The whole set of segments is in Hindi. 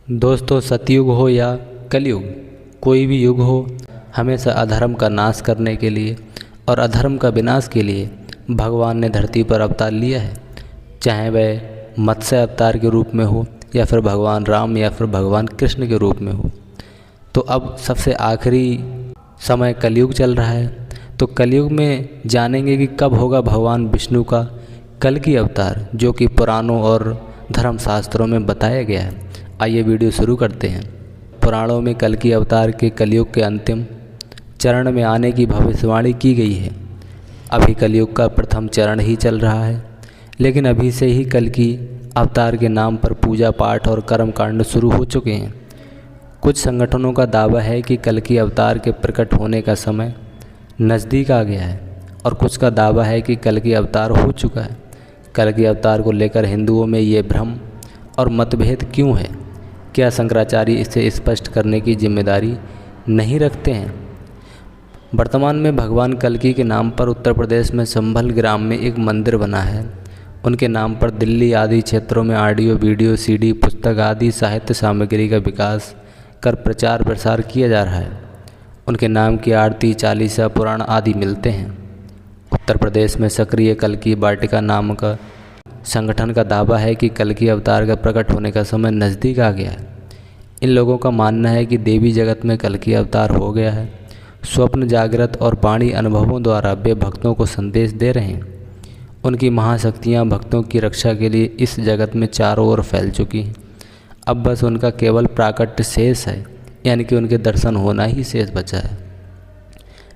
दोस्तों, सतयुग हो या कलयुग, कोई भी युग हो, हमेशा अधर्म का नाश करने के लिए और अधर्म का विनाश के लिए भगवान ने धरती पर अवतार लिया है। चाहे वह मत्स्य अवतार के रूप में हो या फिर भगवान राम या फिर भगवान कृष्ण के रूप में हो। तो अब सबसे आखिरी समय कलयुग चल रहा है। तो कलयुग में जानेंगे कि कब होगा भगवान विष्णु का कल की अवतार, जो कि पुराणों और धर्मशास्त्रों में बताया गया है। आइए वीडियो शुरू करते हैं। पुराणों में कल की अवतार के कलयुग के अंतिम चरण में आने की भविष्यवाणी की गई है। अभी कलयुग का प्रथम चरण ही चल रहा है, लेकिन अभी से ही कल की अवतार के नाम पर पूजा पाठ और कर्मकांड शुरू हो चुके हैं। कुछ संगठनों का दावा है कि कल की अवतार के प्रकट होने का समय नज़दीक आ गया है, और कुछ का दावा है कि कल की अवतार हो चुका है। कल की अवतार को लेकर हिंदुओं में ये भ्रम और मतभेद क्यों है? क्या शंकराचार्य इसे स्पष्ट करने की जिम्मेदारी नहीं रखते हैं? वर्तमान में भगवान कल्कि के नाम पर उत्तर प्रदेश में संभल ग्राम में एक मंदिर बना है। उनके नाम पर दिल्ली आदि क्षेत्रों में ऑडियो, वीडियो, सीडी, पुस्तक आदि साहित्य सामग्री का विकास कर प्रचार प्रसार किया जा रहा है। उनके नाम की आरती, चालीसा, पुराण आदि मिलते हैं। उत्तर प्रदेश में सक्रिय कल्कि वाटिका नामक संगठन का दावा है कि कल्कि अवतार का प्रकट होने का समय नज़दीक आ गया है। इन लोगों का मानना है कि देवी जगत में कल्कि अवतार हो गया है। स्वप्न, जागृत और वाणी अनुभवों द्वारा वे भक्तों को संदेश दे रहे हैं। उनकी महाशक्तियाँ भक्तों की रक्षा के लिए इस जगत में चारों ओर फैल चुकी हैं। अब बस उनका केवल प्राकट्य शेष है, यानी कि उनके दर्शन होना ही शेष बचा है।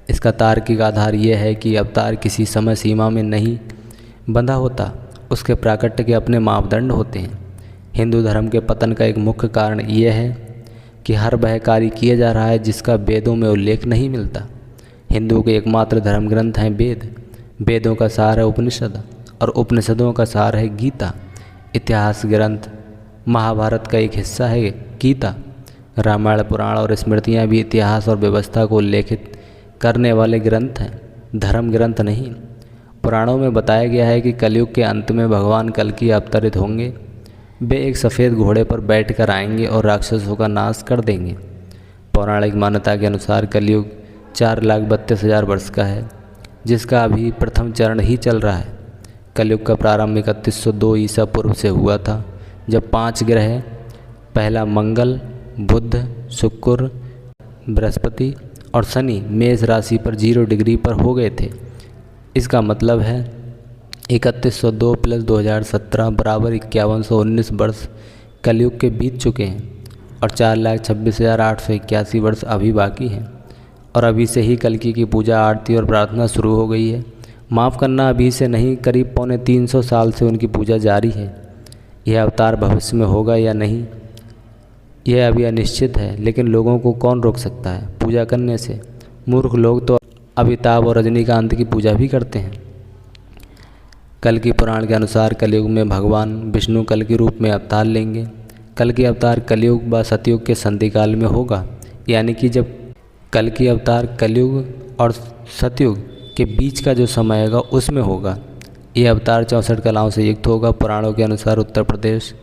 इसका तार्किक आधार यह है कि अवतार किसी समय सीमा में नहीं बंधा होता, उसके प्राकट्य के अपने मापदंड होते हैं। हिंदू धर्म के पतन का एक मुख्य कारण यह है कि हर वह कार्य किया जा रहा है जिसका वेदों में उल्लेख नहीं मिलता। हिंदुओं के एकमात्र धर्म ग्रंथ हैं वेद। वेदों का सार है उपनिषद, और उपनिषदों का सार है गीता। इतिहास ग्रंथ महाभारत का एक हिस्सा है गीता। रामायण, पुराण और स्मृतियाँ भी इतिहास और व्यवस्था को उल्लेखित करने वाले ग्रंथ हैं, धर्म ग्रंथ नहीं। पुराणों में बताया गया है कि कलयुग के अंत में भगवान कल्कि अवतरित होंगे। वे एक सफ़ेद घोड़े पर बैठकर आएंगे और राक्षसों का नाश कर देंगे। पौराणिक मान्यता के अनुसार कलयुग 4,32,000 वर्ष का है, जिसका अभी प्रथम चरण ही चल रहा है। कलयुग का प्रारंभ 3102 ईसा पूर्व से हुआ था, जब 5 ग्रह, पहला मंगल, बुध, शुक्र, बृहस्पति और शनि मेष राशि पर 0 डिग्री पर हो गए थे। इसका मतलब है 3102 + 2017 बराबर 5119 वर्ष कलयुग के बीत चुके हैं, और 4,26,881 वर्ष अभी बाकी हैं। और अभी से ही कल्कि की पूजा, आरती और प्रार्थना शुरू हो गई है। माफ़ करना, अभी से नहीं, करीब 350 साल से उनकी पूजा जारी है। यह अवतार भविष्य में होगा या नहीं, यह अभी अनिश्चित है, लेकिन लोगों को कौन रोक सकता है पूजा करने से? मूर्ख लोग तो अमिताभ और रजनीकांत की पूजा भी करते हैं। कल्कि पुराण के अनुसार कलयुग में भगवान विष्णु कल के रूप में अवतार लेंगे। कल की अवतार कलयुग व सतयुग के संधिकाल में होगा, यानी कि जब कल की अवतार कलयुग और सतयुग के बीच का जो समय होगा उसमें होगा। यह अवतार 64 कलाओं से युक्त होगा। पुराणों के अनुसार उत्तर प्रदेश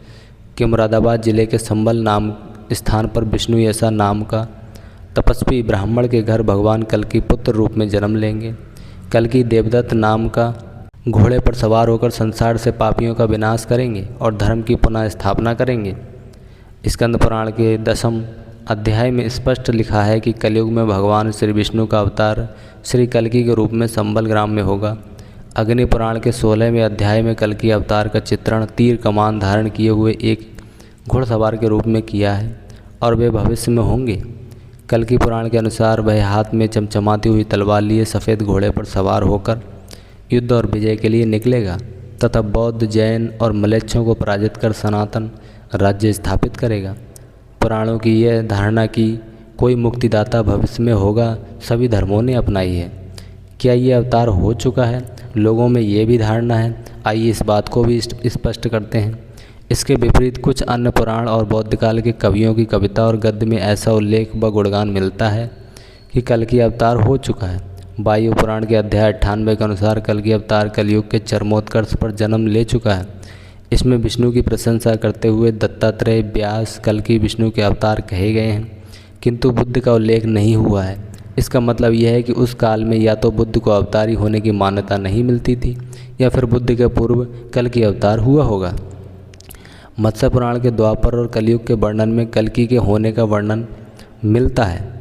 के मुरादाबाद जिले के संबल नाम स्थान पर विष्णु ऐसा नाम का तपस्वी ब्राह्मण के घर भगवान कल्कि पुत्र रूप में जन्म लेंगे। कल्कि देवदत्त नाम का घोड़े पर सवार होकर संसार से पापियों का विनाश करेंगे और धर्म की पुनः स्थापना करेंगे। स्कंद पुराण के 10वें अध्याय में स्पष्ट लिखा है कि कलयुग में भगवान श्री विष्णु का अवतार श्री कल्कि के रूप में संबल ग्राम में होगा। अग्नि पुराण के 16वें अध्याय में कल्कि अवतार का चित्रण तीर कमान धारण किए हुए एक घुड़सवार के रूप में किया है, और वे भविष्य में होंगे। कल्कि पुराण के अनुसार वह हाथ में चमचमाती हुई तलवार लिए सफ़ेद घोड़े पर सवार होकर युद्ध और विजय के लिए निकलेगा तथा बौद्ध, जैन और मलेच्छों को पराजित कर सनातन राज्य स्थापित करेगा। पुराणों की यह धारणा कि कोई मुक्तिदाता भविष्य में होगा सभी धर्मों ने अपनाई है। क्या ये अवतार हो चुका है? लोगों में ये भी धारणा है। आइए इस बात को भी स्पष्ट करते हैं। इसके विपरीत कुछ अन्य पुराण और बौद्ध काल के कवियों की कविता और गद्य में ऐसा उल्लेख व गुणगान मिलता है कि कल्कि अवतार हो चुका है। वायु पुराण के अध्याय 98 के अनुसार कल्कि अवतार कलयुग के चरमोत्कर्ष पर जन्म ले चुका है। इसमें विष्णु की प्रशंसा करते हुए दत्तात्रेय, व्यास, कल्कि विष्णु के अवतार कहे गए हैं, किंतु बुद्ध का उल्लेख नहीं हुआ है। इसका मतलब यह है कि उस काल में या तो बुद्ध को अवतारी होने की मान्यता नहीं मिलती थी या फिर बुद्ध के पूर्व कल्कि अवतार हुआ होगा। मत्स्य पुराण के द्वापर और कलयुग के वर्णन में कल्कि के होने का वर्णन मिलता है।